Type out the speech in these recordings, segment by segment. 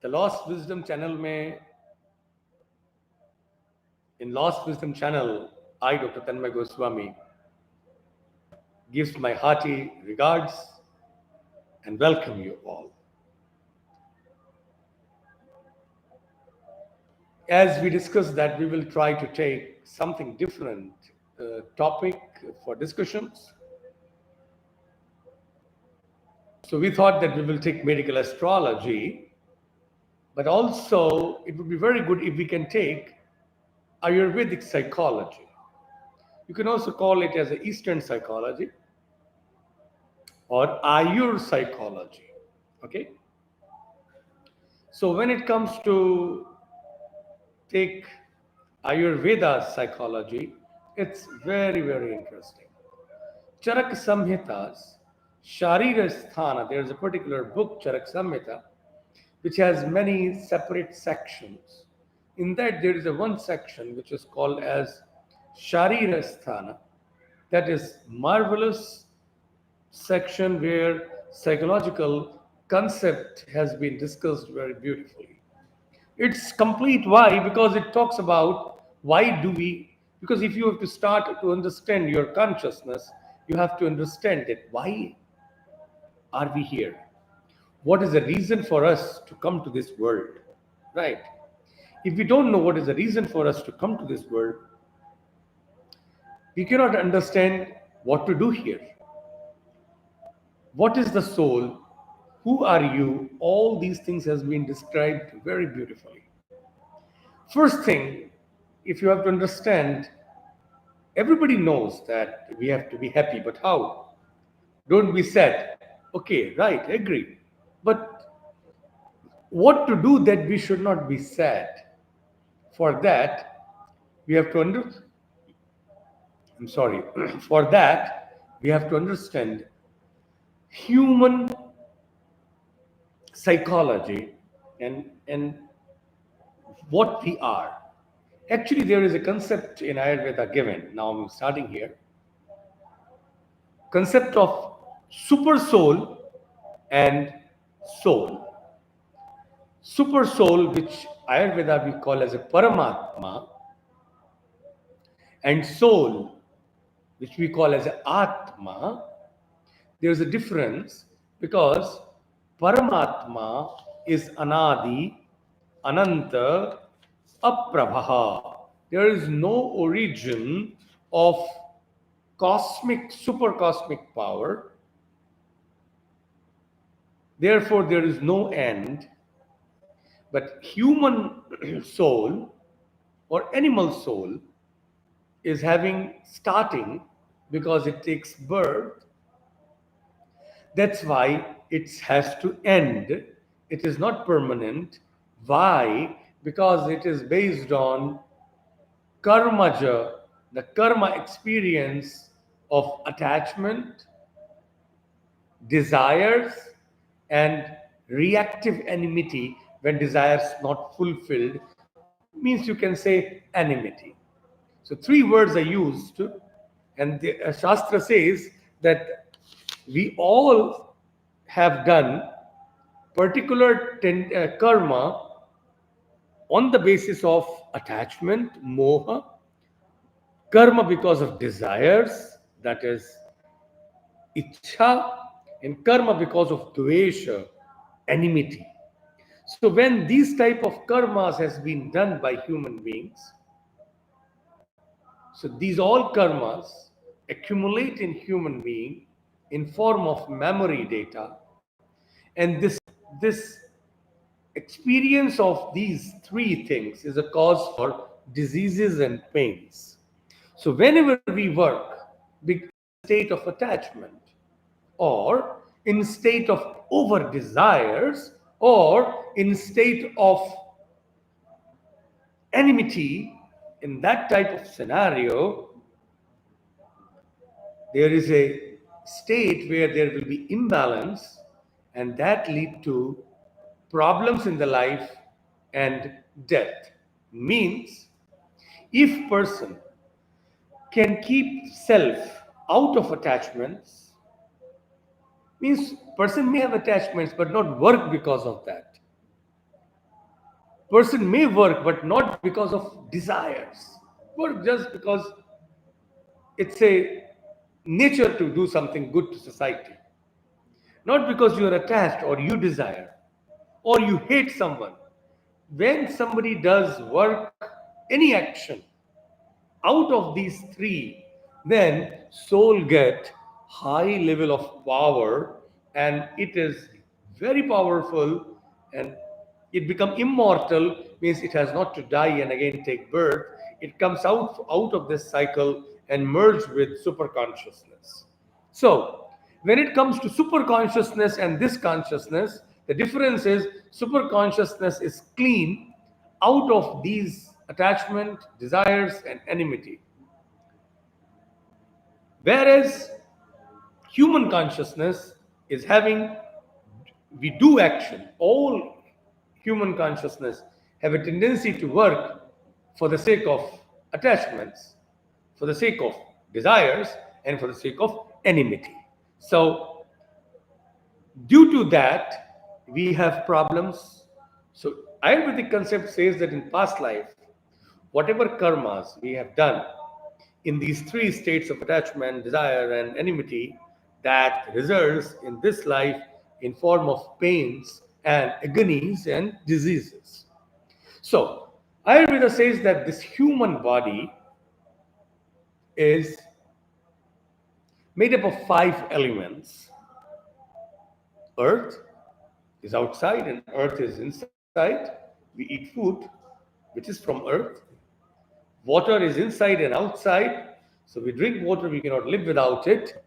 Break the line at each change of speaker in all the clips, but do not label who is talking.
The Lost Wisdom channel in Lost Wisdom channel, I, Dr. Tanmay Goswami, gives my hearty regards and welcome you all. As we discussed that we will try to take something different topic for discussions. So we thought that we will take medical astrology, but also it would be very good if we can take Ayurvedic psychology. You can also call it as Eastern psychology or Ayur psychology. Okay. So when it comes to take Ayurveda psychology, it's very, very interesting. Charak Samhita's Sharira Sthana, there's a particular book, Charak Samhita, which has many separate sections. In that, there is one section which is called as Sharira Sthana. That is marvelous section where psychological concept has been discussed very beautifully. It's complete. Why? Because it talks about why do we, because if you have to start to understand your consciousness, you have to understand that why are we here? What is the reason for us to come to this world? Right? If we don't know what is the reason for us to come to this world, we cannot understand what to do here. What is the soul? Who are you? All these things has been described very beautifully. First thing, if you have to understand, everybody knows that we have to be happy, but how? Don't be sad. Okay, right, agree. But what to do that we should not be sad? For that, we have to for that, we have to understand human psychology and what we are. Actually, there is a concept in Ayurveda given. Now I'm starting here. Concept of super soul and soul. Super soul, which Ayurveda we call as a Paramatma, and soul, which we call as a Atma. There is a difference because Paramatma is Anadi, Ananta, Aprabha. There is no origin of cosmic, super cosmic power. Therefore, there is no end. But human soul or animal soul is having starting because it takes birth. That's why it has to end. It is not permanent. Why? Because it is based on karmaja, the karma experience of attachment, desires, and reactive enmity when desires not fulfilled, means you can say enmity. So three words are used, and the Shastra says that we all have done particular karma on the basis of attachment, moha, karma because of desires, that is ichha, and karma because of dvesha, enmity. So when these type of karmas has been done by human beings, so these all karmas accumulate in human being in form of memory data, and this experience of these three things is a cause for diseases and pains. So whenever we work in state of attachment or in state of over desires or in state of enmity, in that type of scenario, there is a state where there will be imbalance, and that lead to problems in the life and death. Means if person can keep self out of attachments, means person may have attachments but not work because of that. Person may work, but not because of desires. Work just because it's a nature to do something good to society. Not because you are attached or you desire or you hate someone. When somebody does work, any action out of these three, then soul get high level of power, and it is very powerful, and it become immortal, means it has not to die and again take birth. It comes out of this cycle and merge with super consciousness. So when it comes to super consciousness and this consciousness, the difference is super consciousness is clean out of these attachment, desires, and enmity. Whereas human consciousness is having, we do action. All human consciousness have a tendency to work for the sake of attachments, for the sake of desires, and for the sake of enmity. So due to that, we have problems. So Ayurvedic concept says that in past life, whatever karmas we have done in these three states of attachment, desire, and enmity, that results in this life in form of pains and agonies and diseases. So Ayurveda says that this human body is made up of five elements. Earth is outside and earth is inside. We eat food which is from earth. Water is inside and outside. So we drink water, we cannot live without it.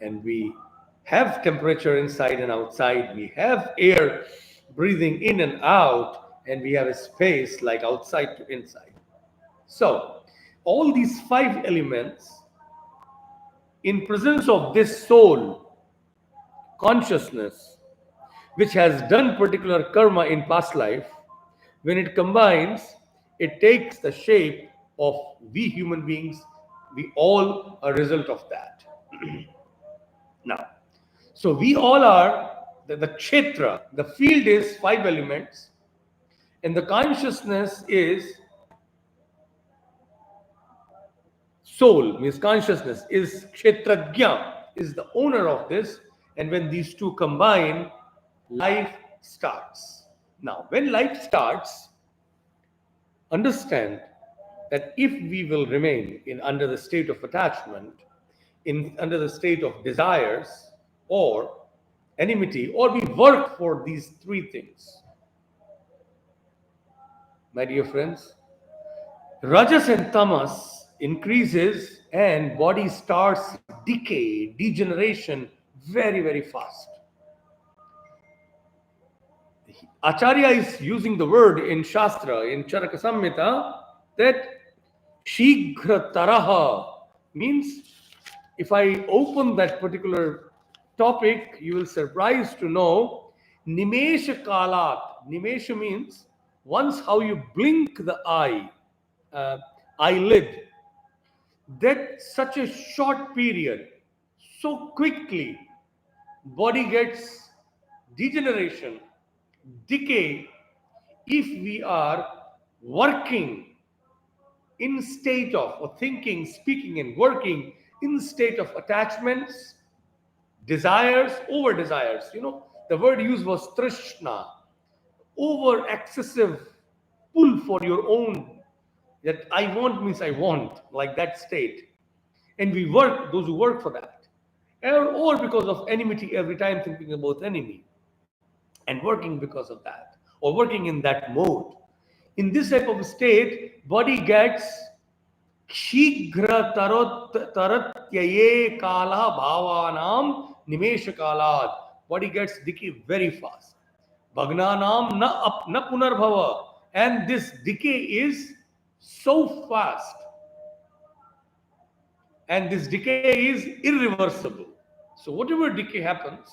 And we have temperature inside and outside. We have air breathing in and out, and we have a space like outside to inside. So all these five elements, in presence of this soul consciousness, which has done particular karma in past life, when it combines, it takes the shape of we human beings. We all are a result of that. Now, so we all are the kshetra, the field is five elements, and the consciousness is soul, means consciousness is kshetrajna, is the owner of this, and when these two combine, life starts. Now, when life starts, understand that if we will remain in under the state of attachment, in under the state of desires or enmity, or we work for these three things, my dear friends, rajas and tamas increases and body starts decay, degeneration very, very fast. Acharya is using the word in Shastra, in Charaka Samhita, that Shighra Taraha means, if I open that particular topic, you will surprise to know Nimesha Kalat. Nimesha means once how you blink the eye, eyelid, that such a short period, so quickly, body gets degeneration, decay, if we are working in state of, or thinking, speaking, and working in state of attachments, desires, over desires. You know, the word used was trishna, over excessive pull for your own, that I want means I want, like that state. And we work, those who work for that. Or because of enmity, every time thinking about enemy and working because of that, or working in that mode. In this type of state, body gets शीघ्र taratyaye kala bhavanam nimesha kalad. Body gets decay very fast. Bhagnanam na punarbhava. And this decay is so fast. And this decay is irreversible. So whatever decay happens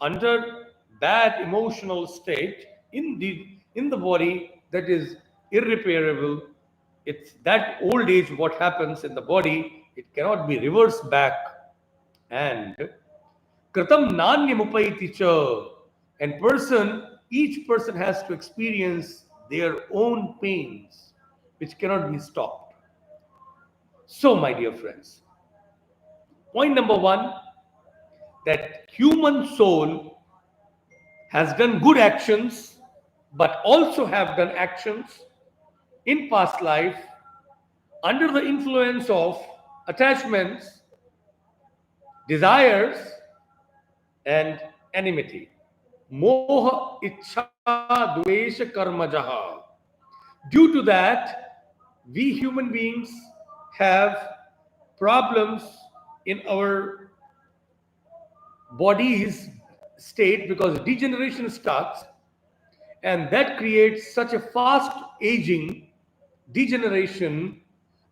under bad emotional state in the body, that is irreparable. It's that old age, what happens in the body, it cannot be reversed back. And kritam nanyam upaiti cha, and each person has to experience their own pains, which cannot be stopped. So, my dear friends, point number one, that human soul has done good actions, but also have done actions in past life under the influence of attachments, desires, and enmity. Moha ichha dvesha karmajaha. Due to that, we human beings have problems in our body's state because degeneration starts, and that creates such a fast aging degeneration.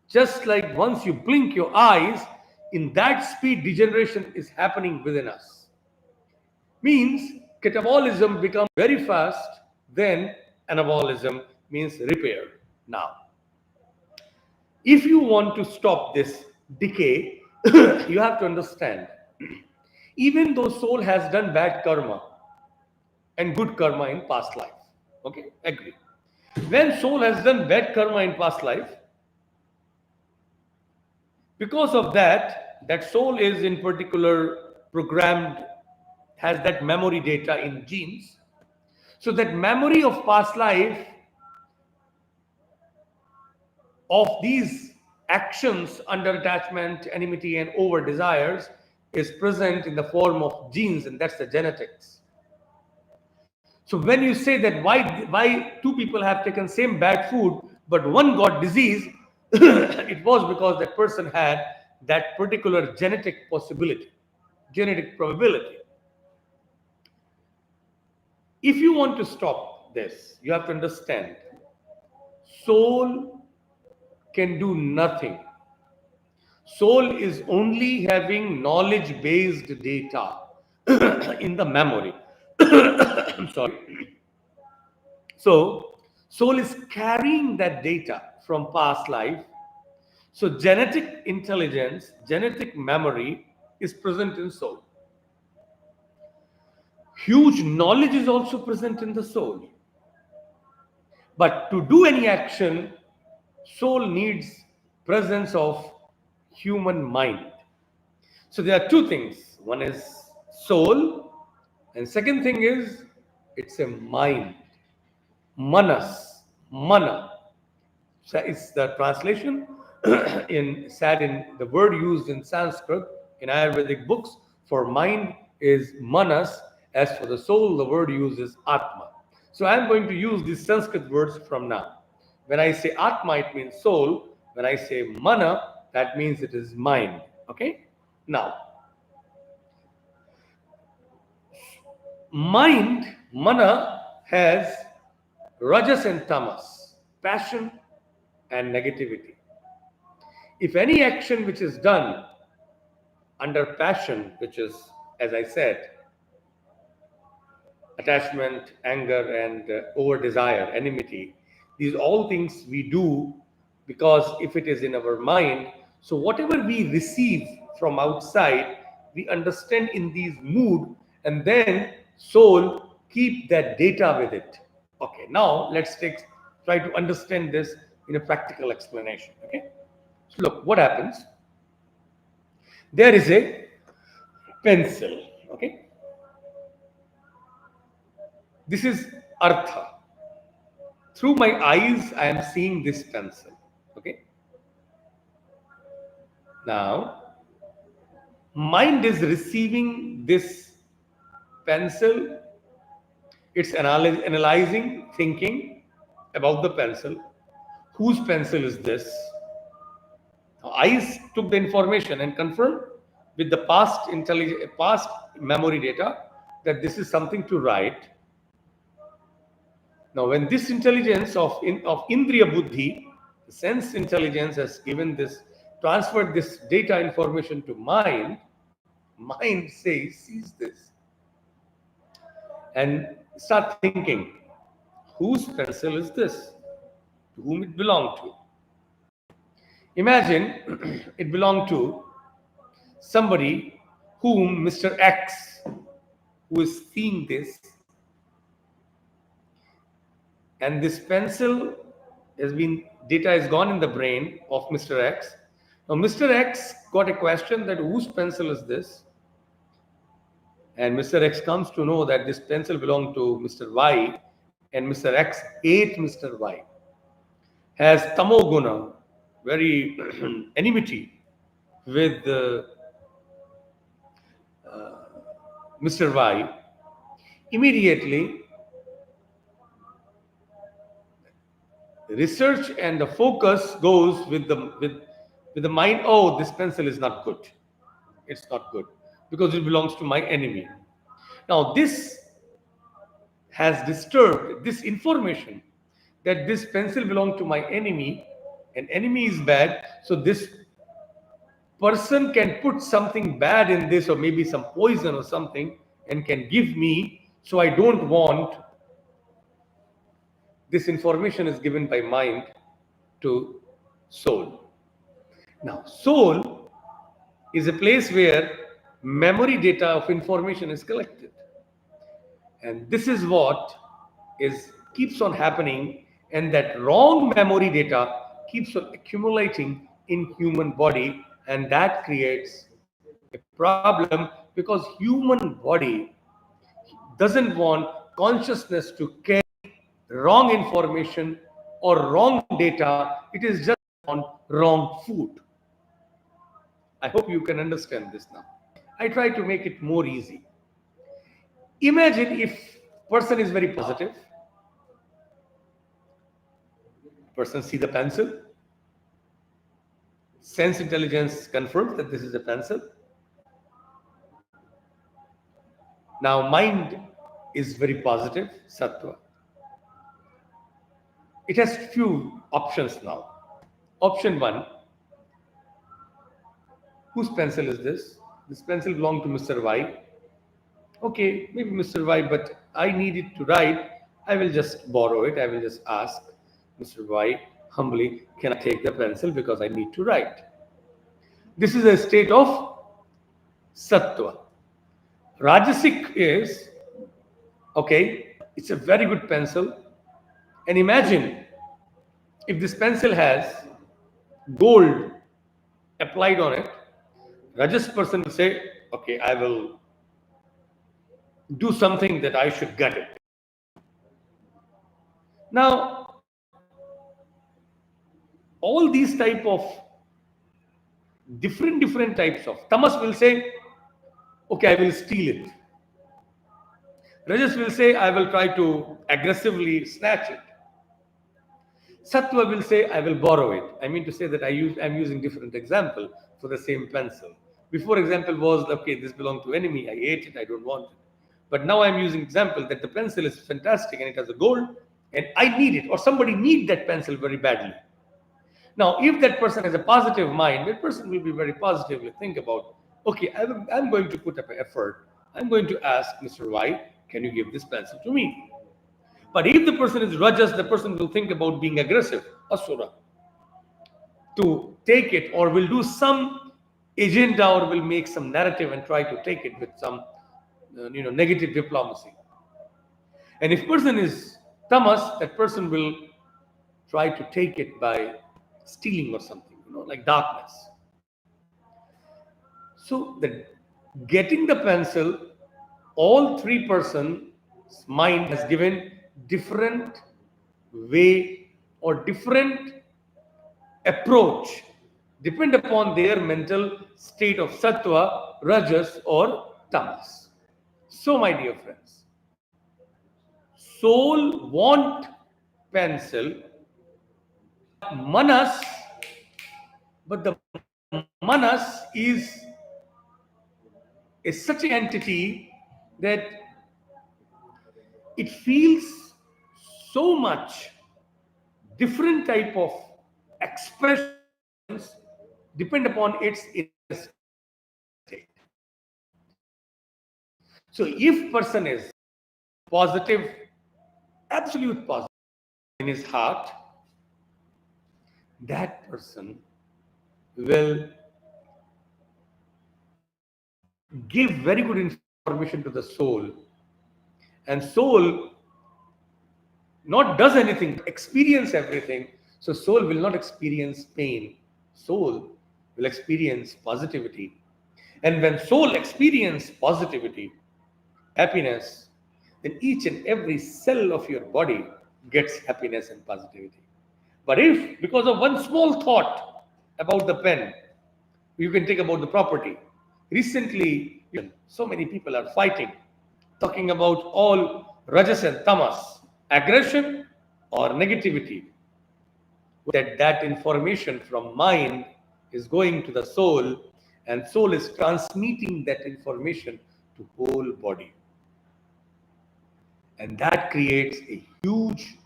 Just like once you blink your eyes, in that speed degeneration is happening within us. Means catabolism becomes very fast, then anabolism means repair. Now, if you want to stop this decay, you have to understand, even though soul has done bad karma and good karma in past life, okay, agree. When soul has done bad karma in past life, because of that, that soul is in particular programmed, has that memory data in genes. So that memory of past life of these actions under attachment, enmity, and over desires is present in the form of genes, and that's the genetics. So when you say that why two people have taken same bad food but one got disease, it was because that person had that particular genetic possibility, genetic probability. If you want to stop this, you have to understand soul can do nothing. Soul is only having knowledge based data in the memory. I'm sorry. So, soul is carrying that data from past life. So, genetic intelligence, genetic memory is present in soul. Huge knowledge is also present in the soul. But to do any action, soul needs presence of human mind. So there are two things. One is soul, and second thing is it's a mind. Manas, mana. So it's the translation in sad in the word used in Sanskrit in Ayurvedic books for mind is manas. As for the soul, the word used is atma. So I'm going to use these Sanskrit words from now. When I say atma, it means soul. When I say mana, that means it is mind. Okay? Now, mind, mana, has rajas and tamas, passion and negativity. If any action which is done under passion, which is, as I said, attachment, anger, and over desire, enmity, these all things we do because if it is in our mind, so whatever we receive from outside, we understand in these mood, and then soul keep that data with it. Okay, now try to understand this in a practical explanation. Okay, so look what happens. There is a pencil. Okay, this is artha. Through my eyes, I am seeing this pencil. Okay. Now, mind is receiving this pencil. It's analyzing, thinking about the pencil. Whose pencil is this? Eyes took the information and confirmed with the past memory data that this is something to write. Now, when this intelligence of Indriya Buddhi, the sense intelligence has transferred this data information to mind sees this and start thinking, whose pencil is this? To whom it belonged to? Imagine it belonged to somebody whom Mr. X, who is seeing this, and this pencil has been, data is gone in the brain of Mr. X. Now Mr. X got a question that whose pencil is this? And Mr. X comes to know that this pencil belonged to Mr. Y, and Mr. X ate Mr. Y. Has tamoguna, very enmity with Mr. Y. Immediately, research and the focus goes with the mind. Oh, this pencil is not good. It's not good because it belongs to my enemy. Now, this has disturbed this information that this pencil belongs to my enemy, and enemy is bad. So this person can put something bad in this, or maybe some poison or something, and can give me. So I don't want. This information is given by mind to soul. Now, soul is a place where memory data of information is collected. And this is what keeps on happening, and that wrong memory data keeps on accumulating in human body, and that creates a problem because human body doesn't want consciousness to carry wrong information or wrong data. It is just on wrong food. I hope you can understand this now. I try to make it more easy. Imagine if person is very positive. Person see the pencil. Sense intelligence confirms that this is a pencil. Now mind is very positive, sattva. It has few options now. Option 1, whose pencil is this? This pencil belongs to Mr. Y. Okay, maybe Mr. Y, but I need it to write. I will just borrow it. I will just ask Mr. Y humbly, can I take the pencil because I need to write? This is a state of sattva. Rajasic is, okay, it's a very good pencil. And imagine if this pencil has gold applied on it, Rajas person will say, okay, I will do something that I should get it. Now, all these type of different types of tamas will say, okay, I will steal it. Rajas will say, I will try to aggressively snatch it. Sattva will say, I will borrow it. I mean to say that I'm using different example for the same pencil. Before example was, okay, this belonged to enemy, I ate it, I don't want it. But now I'm using example that the pencil is fantastic and it has a gold and I need it, or somebody need that pencil very badly. Now, if that person has a positive mind, that person will be very positively think about, okay, I'm going to put up an effort. I'm going to ask Mr. Y, can you give this pencil to me? But if the person is rajas, the person will think about being aggressive, asura, to take it, or will do some agenda or will make some narrative and try to take it with some negative diplomacy. And if person is tamas, that person will try to take it by stealing or something, like darkness. So getting the pencil, all three persons' mind has given different way or different approach, depend upon their mental state of sattva, rajas or tamas. So my dear friends, soul want pencil, manas, but the manas is such an entity that it feels so much different type of expressions depend upon its inner state. So if person is positive, absolute positive in his heart, that person will give very good information to the soul, and soul not does anything, experience everything. So soul will not experience pain. Soul will experience positivity. And when soul experience positivity, happiness, then each and every cell of your body gets happiness and positivity. But if because of one small thought about the pen, you can take about the property. Recently, so many people are fighting, talking about all rajas and tamas, aggression or negativity. That information from mind is going to the soul, and soul is transmitting that information to whole body, and that creates a huge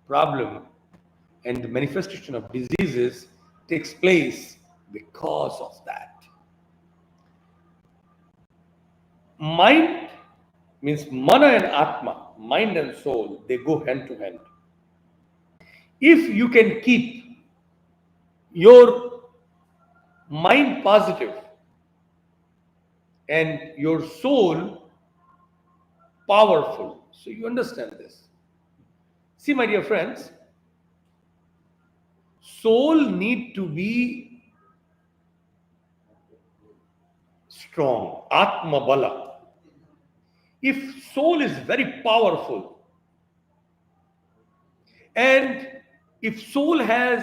problem, and the manifestation of diseases takes place because of that. Mind means mana and atma, mind and soul, they go hand to hand. If you can keep your mind positive and your soul powerful, so you understand this. See, my dear friends, soul need to be strong, atma bala. If soul is very powerful, and if soul has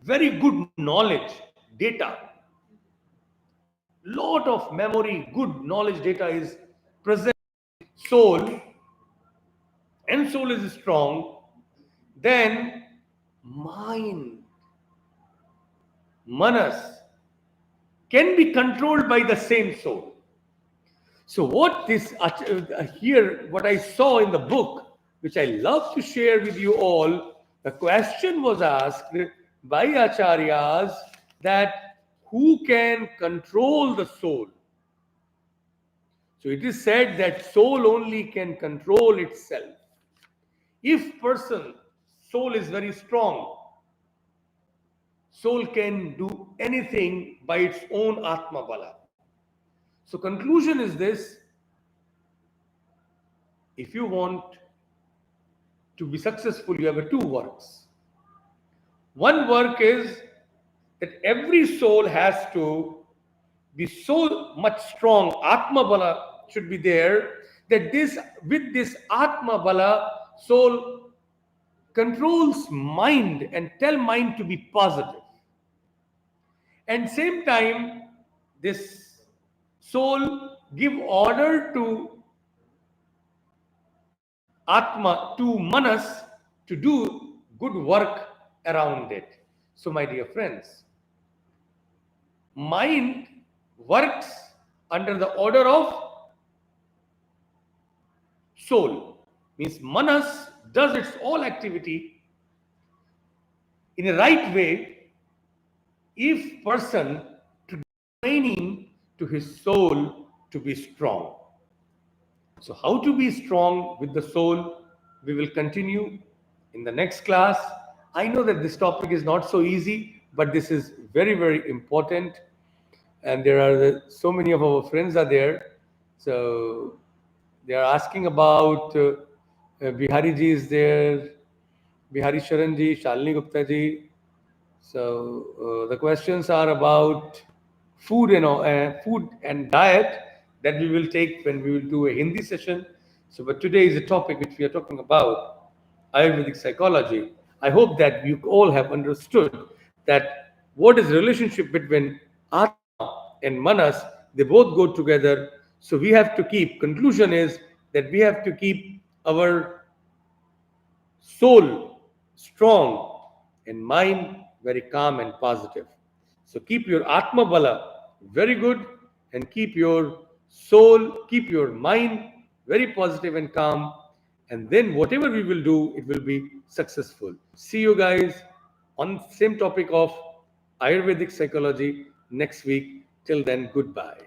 very good knowledge, data, lot of memory, good knowledge data is present in soul, and soul is strong, then mind, manas, can be controlled by the same soul. So what this here, what I saw in the book, which I love to share with you all, the question was asked by acharyas that who can control the soul? So it is said that soul only can control itself. If person soul is very strong, soul can do anything by its own atma bala. So conclusion is this: if you want to be successful, you have two works. One work is that every soul has to be so much strong, atma bala should be there, that this with this atma bala, soul controls mind and tell mind to be positive. And same time, this soul give order to atma, to manas, to do good work around it. So my dear friends, mind works under the order of soul, means manas does its all activity in a right way if person training to his soul to be strong. So how to be strong with the soul, we will continue in the next class. I know that this topic is not so easy, but this is very, very important. And there are so many of our friends are there. So they are asking about Bihari ji is there, Bihari Sharan ji, Shalini Gupta ji. So the questions are about food and diet that we will take when we will do a Hindi session. So, but today is a topic which we are talking about Ayurvedic psychology. I hope that you all have understood that what is the relationship between Atma and Manas. They both go together. So we have to keep. Conclusion is that we have to keep our soul strong and mind very calm and positive. So keep your Atma Bala very good, and keep your soul, keep your mind very positive and calm. And then whatever we will do, it will be successful. See you guys on same topic of Ayurvedic psychology next week. Till then, goodbye.